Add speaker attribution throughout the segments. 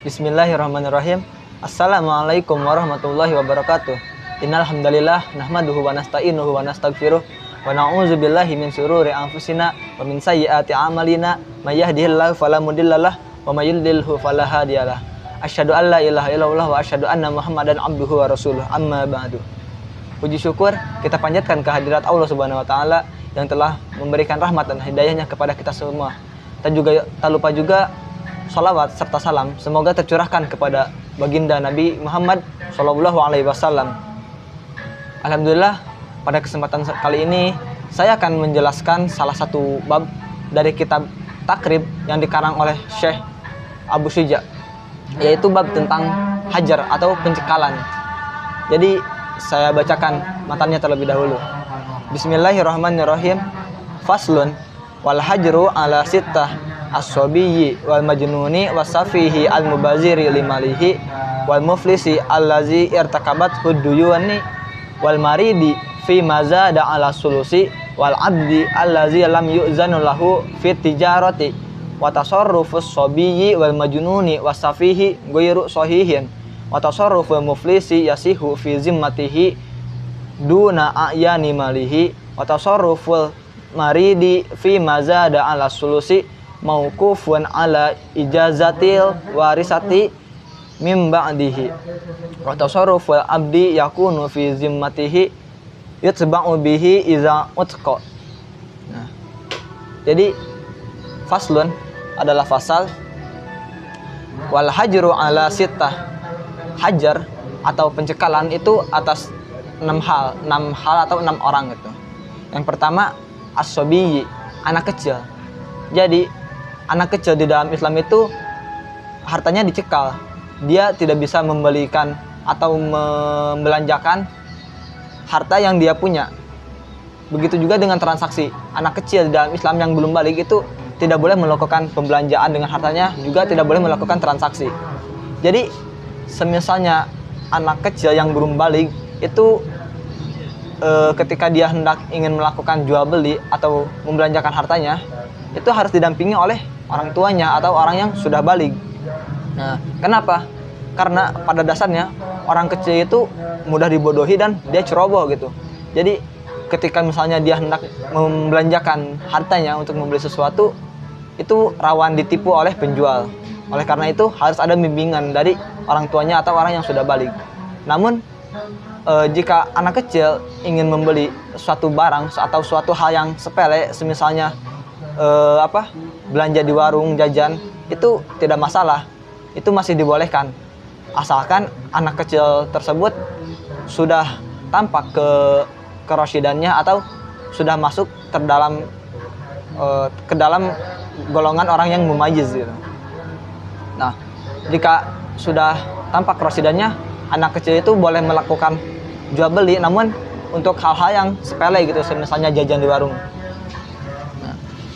Speaker 1: Bismillahirrahmanirrahim. Assalamualaikum warahmatullahi wabarakatuh. Innal hamdalillah nahmaduhu wa nasta'inuhu wa nastaghfiruh wa na'udzu billahi min syururi anfusina wa min sayyiati a'malina may yahdihillahu fala mudhillalah wa may yudlilhu fala hadiyalah. Asyhadu an la ilaha illallah wa asyhadu anna Muhammadan abduhu wa rasuluh. Amma ba'du. Puji syukur kita panjatkan kehadirat Allah Subhanahu wa taala yang telah memberikan rahmat dan hidayahnya kepada kita semua. Tak lupa juga salawat serta salam semoga tercurahkan kepada baginda Nabi Muhammad Shallallahu Alaihi Wasallam. Alhamdulillah, pada kesempatan kali ini saya akan menjelaskan salah satu bab dari kitab Takrib yang dikarang oleh Syekh Abu Syuja, yaitu bab tentang hajar atau pencekalan. Jadi saya bacakan matanya terlebih dahulu. Bismillahirrahmanirrahim. Faslun wal hajru ala sittah as-sabiyyi wal majnuni wasafihi al-mubaziri limalihi wal muflisi allazi irtakabat huduyuni wal maridi fi mazada ala sulusi wal abdi allazi lam yu'zanu lahu fi tijarati wa tasarrufus sabiyyi wal majnuni wasafihi ghairu sahihin wa tasarruful muflisi yasihu fi zimmatihi duna a'yani malihi wa tasarruful maridi fi mazada ala sulusi mauqufun ala ijazatil warisati mim ba'dihi wa tasarruful abdi yakunu fi zimmatihi yutba'u bihi iza utqa. Nah, jadi faslun adalah fasal wal hajru ala sittah. Hajar atau pencekalan itu atas 6 hal atau 6 orang gitu. Yang pertama as-sabiyyi, anak kecil. Jadi anak kecil di dalam Islam itu hartanya dicekal. Dia tidak bisa membelikan atau membelanjakan harta yang dia punya. Begitu juga dengan transaksi. Anak kecil di dalam Islam yang belum balik itu tidak boleh melakukan pembelanjaan dengan hartanya, juga tidak boleh melakukan transaksi. Jadi semisalnya anak kecil yang belum balik itu ketika dia hendak ingin melakukan jual beli atau membelanjakan hartanya, itu harus didampingi oleh orang tuanya atau orang yang sudah balik. Nah, kenapa? Karena pada dasarnya orang kecil itu mudah dibodohi dan dia ceroboh gitu. Jadi ketika misalnya dia hendak membelanjakan hartanya untuk membeli sesuatu, itu rawan ditipu oleh penjual. Oleh karena itu harus ada bimbingan dari orang tuanya atau orang yang sudah balik. Namun jika anak kecil ingin membeli suatu barang atau suatu hal yang sepele, semisalnya belanja di warung jajan, itu tidak masalah, itu masih dibolehkan asalkan anak kecil tersebut sudah tampak kerasyidannya atau sudah masuk ke dalam golongan orang yang mumayyiz gitu. Nah, jika sudah tampak kerasyidannya, anak kecil itu boleh melakukan jual beli, namun untuk hal-hal yang sepele gitu, misalnya jajan di warung.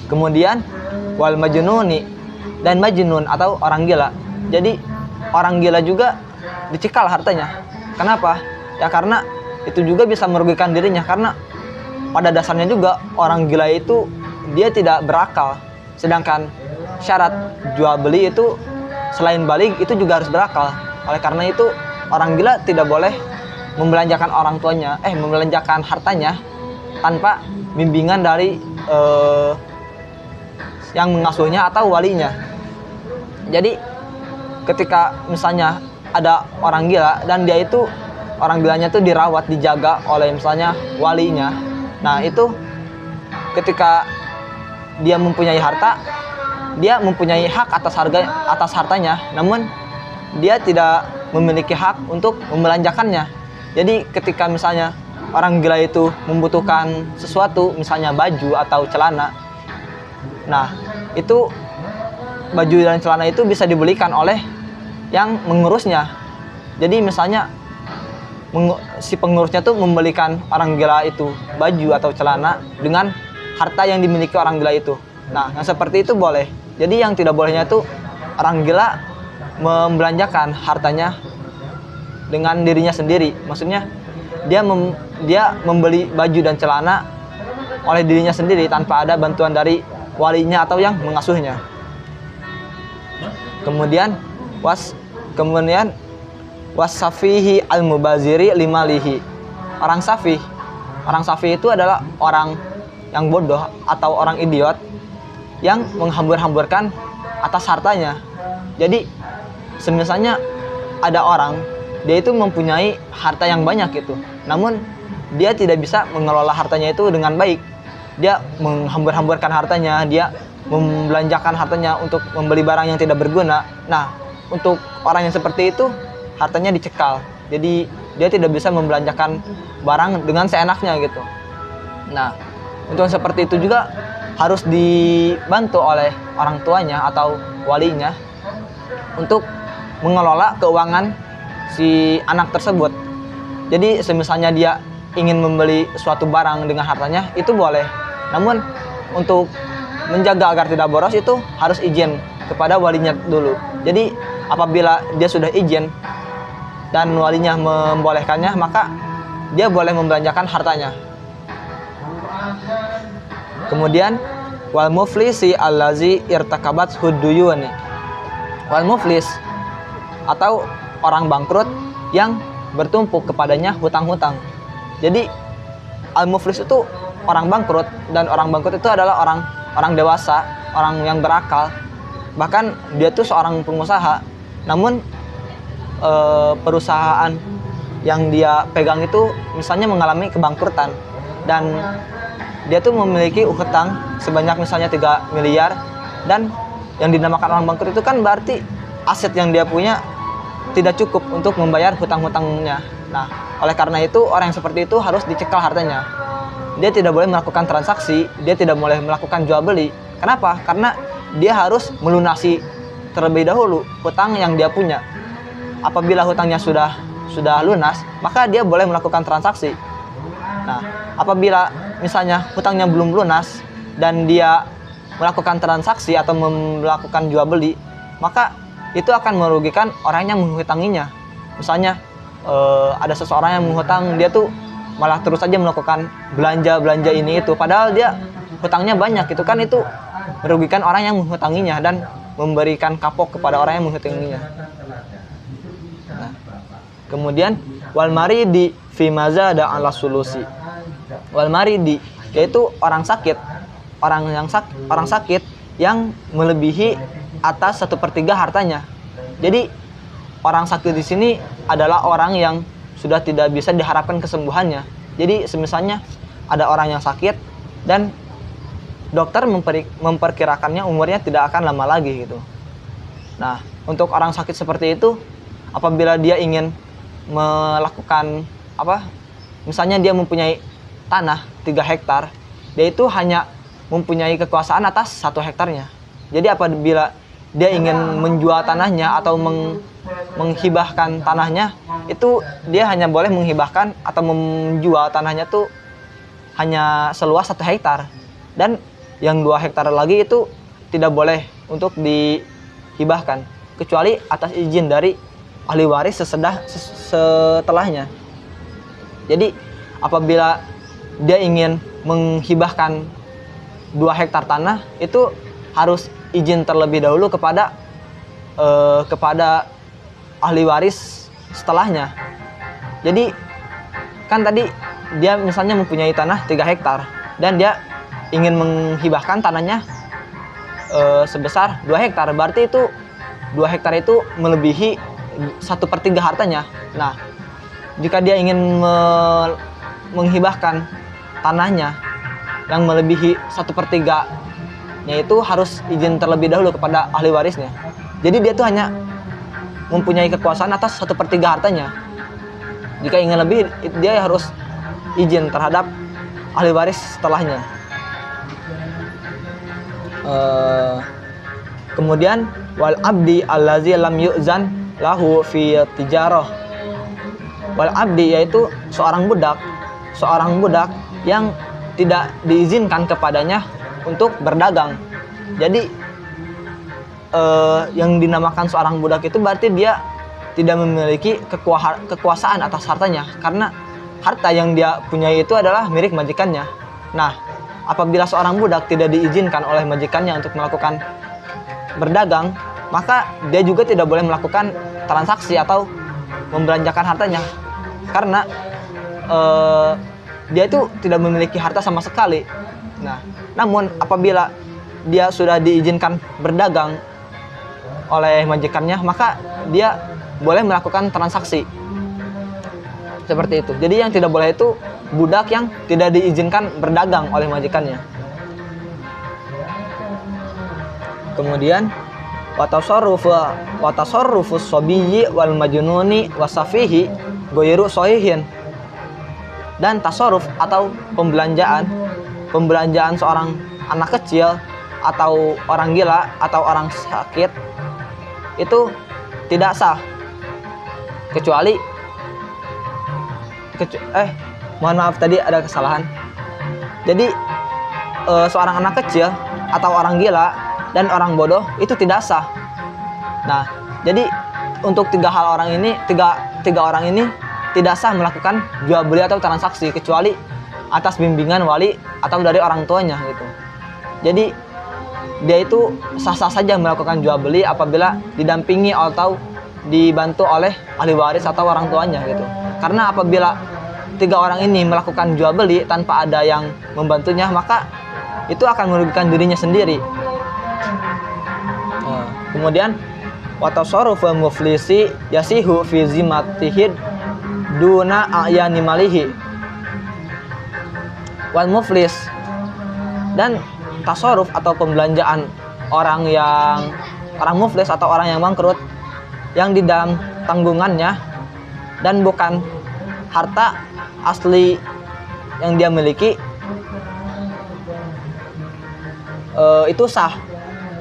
Speaker 1: Kemudian wal majnuni, dan majnun atau orang gila. Jadi orang gila juga dicekal hartanya. Kenapa? Ya karena itu juga bisa merugikan dirinya, karena pada dasarnya juga orang gila itu dia tidak berakal. Sedangkan syarat jual beli itu selain balik itu juga harus berakal. Oleh karena itu orang gila tidak boleh membelanjakan orang tuanya, membelanjakan hartanya tanpa bimbingan dari yang mengasuhnya atau walinya. Jadi ketika misalnya ada orang gila dan dia itu orang gilanya itu dirawat, dijaga oleh misalnya walinya. Nah, itu ketika dia mempunyai harta, dia mempunyai hak atas hartanya, namun dia tidak memiliki hak untuk membelanjakannya. Jadi ketika misalnya orang gila itu membutuhkan sesuatu, misalnya baju atau celana, nah itu baju dan celana itu bisa dibelikan oleh yang mengurusnya. Jadi misalnya si pengurusnya tuh membelikan orang gila itu baju atau celana dengan harta yang dimiliki orang gila itu. Nah, yang seperti itu boleh. Jadi yang tidak bolehnya itu orang gila membelanjakan hartanya dengan dirinya sendiri. Maksudnya dia membeli baju dan celana oleh dirinya sendiri tanpa ada bantuan dari walinya atau yang mengasuhnya. Kemudian Kemudian wasafihi al-mubaziri limalihi. Orang safih itu adalah orang yang bodoh atau orang idiot yang menghambur-hamburkan atas hartanya. Jadi semisalnya ada orang, dia itu mempunyai harta yang banyak gitu, namun dia tidak bisa mengelola hartanya itu dengan baik. Dia menghambur-hamburkan hartanya, dia membelanjakan hartanya untuk membeli barang yang tidak berguna. Nah, untuk orang yang seperti itu, hartanya dicekal. Jadi dia tidak bisa membelanjakan barang dengan seenaknya gitu. Nah, untuk seperti itu juga harus dibantu oleh orang tuanya atau walinya untuk mengelola keuangan si anak tersebut. Jadi semisalnya dia ingin membeli suatu barang dengan hartanya, itu boleh. Namun untuk menjaga agar tidak boros itu harus izin kepada walinya dulu. Jadi apabila dia sudah izin dan walinya membolehkannya, maka dia boleh membelanjakan hartanya. Kemudian wal muflisi allazi irtakabat huduyuni. Wal muflis atau orang bangkrut yang bertumpuk kepadanya hutang-hutang. Jadi al-muflis itu orang bangkrut, dan orang bangkrut itu adalah orang dewasa, orang yang berakal. Bahkan dia tuh seorang pengusaha, namun perusahaan yang dia pegang itu misalnya mengalami kebangkrutan, dan dia tuh memiliki hutang sebanyak misalnya 3 miliar, dan yang dinamakan orang bangkrut itu kan berarti aset yang dia punya tidak cukup untuk membayar hutang-hutangnya. Nah, oleh karena itu orang yang seperti itu harus dicekal hartanya. Dia tidak boleh melakukan transaksi, dia tidak boleh melakukan jual beli. Kenapa? Karena dia harus melunasi terlebih dahulu hutang yang dia punya. Apabila hutangnya sudah lunas, maka dia boleh melakukan transaksi. Nah, apabila misalnya hutangnya belum lunas dan dia melakukan transaksi atau melakukan jual beli, maka itu akan merugikan orang yang menghutanginya. Misalnya ada seseorang yang menghutang, dia tuh malah terus saja melakukan belanja ini itu, padahal dia hutangnya banyak, itu kan itu merugikan orang yang menghutanginya dan memberikan kapok kepada orang yang menghutanginya. Nah, kemudian wal maridi fi mazada ala sulusi. Wal maridi yaitu orang sakit, orang sakit yang melebihi atas 1/3 hartanya. Jadi orang sakit di sini adalah orang yang sudah tidak bisa diharapkan kesembuhannya. Jadi semisalnya ada orang yang sakit dan dokter memperkirakannya umurnya tidak akan lama lagi gitu. Nah, untuk orang sakit seperti itu, apabila dia ingin melakukan misalnya dia mempunyai tanah 3 hektar, dia itu hanya mempunyai kekuasaan atas 1 hektarnya. Jadi apabila dia ingin menjual tanahnya atau menghibahkan tanahnya, itu dia hanya boleh menghibahkan atau menjual tanahnya tuh hanya seluas 1 hektar, dan yang 2 hektar lagi itu tidak boleh untuk dihibahkan kecuali atas izin dari ahli waris setelahnya. Jadi apabila dia ingin menghibahkan 2 hektar tanah, itu harus izin terlebih dahulu kepada ahli waris setelahnya. Jadi kan tadi dia misalnya mempunyai tanah 3 hektar dan dia ingin menghibahkan tanahnya sebesar 2 hektar. Berarti itu 2 hektar itu melebihi 1/3 hartanya. Nah, jika dia ingin menghibahkan tanahnya yang melebihi 1/3, yaitu harus izin terlebih dahulu kepada ahli warisnya. Jadi dia tuh hanya mempunyai kekuasaan atas 1/3 hartanya. Jika ingin lebih, dia harus izin terhadap ahli waris setelahnya. Kemudian wal abdi allazi lam yu'zan lahu fi tijarah. Wal abdi yaitu seorang budak yang tidak diizinkan kepadanya untuk berdagang. Jadi yang dinamakan seorang budak itu berarti dia tidak memiliki kekuasaan atas hartanya, karena harta yang dia punya itu adalah milik majikannya. Nah, apabila seorang budak tidak diizinkan oleh majikannya untuk melakukan berdagang, maka dia juga tidak boleh melakukan transaksi atau membelanjakan hartanya, karena dia itu tidak memiliki harta sama sekali. Nah, namun apabila dia sudah diizinkan berdagang oleh majikannya, maka dia boleh melakukan transaksi seperti itu. Jadi yang tidak boleh itu budak yang tidak diizinkan berdagang oleh majikannya. Kemudian watasarrufus sabiyyi wal majnuni wasafihi ghairu shahihin. Dan tasarruf atau pembelanjaan seorang anak kecil atau orang gila atau orang sakit itu tidak sah, kecuali mohon maaf tadi ada kesalahan. Jadi seorang anak kecil atau orang gila dan orang bodoh itu tidak sah. Nah, jadi untuk tiga orang ini tidak sah melakukan jual beli atau transaksi kecuali atas bimbingan wali atau dari orang tuanya gitu. Jadi dia itu sah-sah saja melakukan jual beli apabila didampingi atau dibantu oleh ahli waris atau orang tuanya gitu. Karena apabila tiga orang ini melakukan jual beli tanpa ada yang membantunya, maka itu akan merugikan dirinya sendiri. Kemudian watasarruful muflisi yasihu fi zimatihid duna a'yani malihi wal muflis. Dan tasarruf atau pembelanjaan orang muflis atau orang yang bangkrut yang di dalam tanggungannya dan bukan harta asli yang dia miliki itu sah.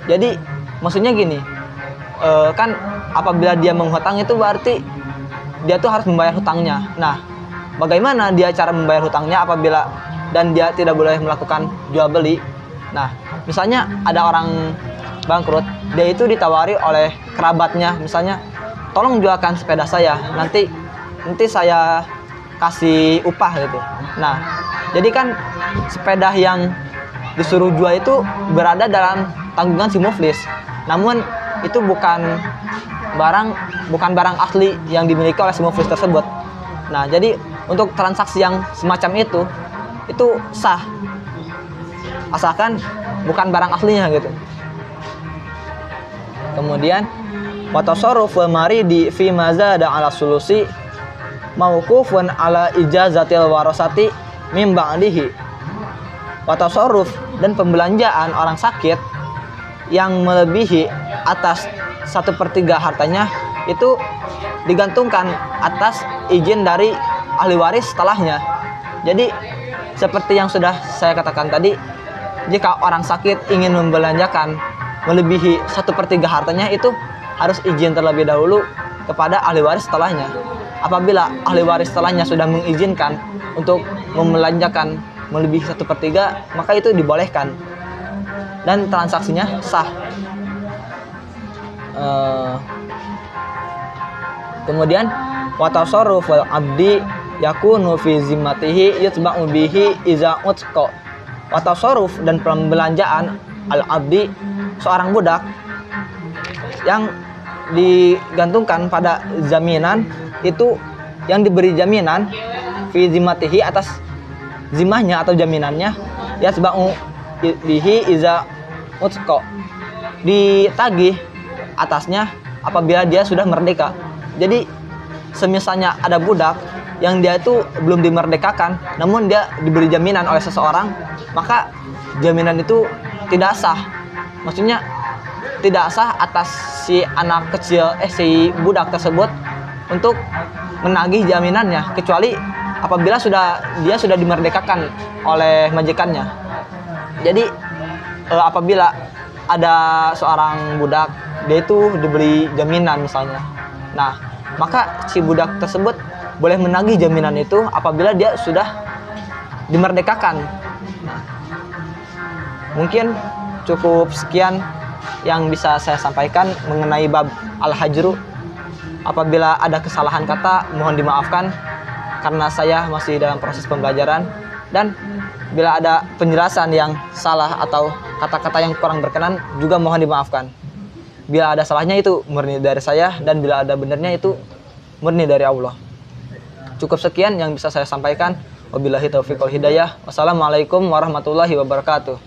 Speaker 1: Jadi maksudnya gini, kan apabila dia menghutang itu berarti dia tuh harus membayar hutangnya. Nah, bagaimana dia cara membayar hutangnya apabila dan dia tidak boleh melakukan jual beli? Nah, misalnya ada orang bangkrut, dia itu ditawari oleh kerabatnya, misalnya, tolong jualkan sepeda saya, nanti saya kasih upah gitu. Nah, jadi kan sepeda yang disuruh jual itu berada dalam tanggungan si muflis. Namun itu bukan barang asli yang dimiliki oleh si muflis tersebut. Nah, jadi untuk transaksi yang semacam itu sah, asalkan bukan barang aslinya gitu. Kemudian watasarruful maridi fi mazada ala sulusi mauqufun ala ijazatil warasati min ba'dihi. Watasarruf dan pembelanjaan orang sakit yang melebihi atas 1/3 hartanya itu digantungkan atas izin dari ahli waris setelahnya. Jadi seperti yang sudah saya katakan tadi, jika orang sakit ingin membelanjakan melebihi 1/3 hartanya itu harus izin terlebih dahulu kepada ahli waris setelahnya. Apabila ahli waris setelahnya sudah mengizinkan untuk membelanjakan melebihi 1/3, maka itu dibolehkan dan transaksinya sah. Kemudian watasarruful abdi yakunu fi zimmatihi yutba'u bihi iza utqa. Watasarruf dan pembelanjaan al-abdi seorang budak yang digantungkan pada jaminan, itu yang diberi jaminan fi zimmatihi atas zimahnya atau jaminannya, yatba'u bihi iza utqa, ditagih atasnya apabila dia sudah merdeka. Jadi semisalnya ada budak yang dia itu belum dimerdekakan, namun dia diberi jaminan oleh seseorang, maka jaminan itu tidak sah. Maksudnya tidak sah atas si anak kecil, si budak tersebut untuk menagih jaminannya, kecuali apabila dia sudah dimerdekakan oleh majikannya. Jadi apabila ada seorang budak, dia itu diberi jaminan misalnya. Nah, maka si budak tersebut boleh menagih jaminan itu apabila dia sudah dimerdekakan. Mungkin cukup sekian yang bisa saya sampaikan mengenai bab al-hajru. Apabila ada kesalahan kata, mohon dimaafkan karena saya masih dalam proses pembelajaran, dan bila ada penjelasan yang salah atau kata-kata yang kurang berkenan juga mohon dimaafkan. Bila ada salahnya itu murni dari saya, dan bila ada benernya itu murni dari Allah. Cukup sekian yang bisa saya sampaikan. Wabillahi taufiq wal hidayah. Wassalamualaikum warahmatullahi wabarakatuh.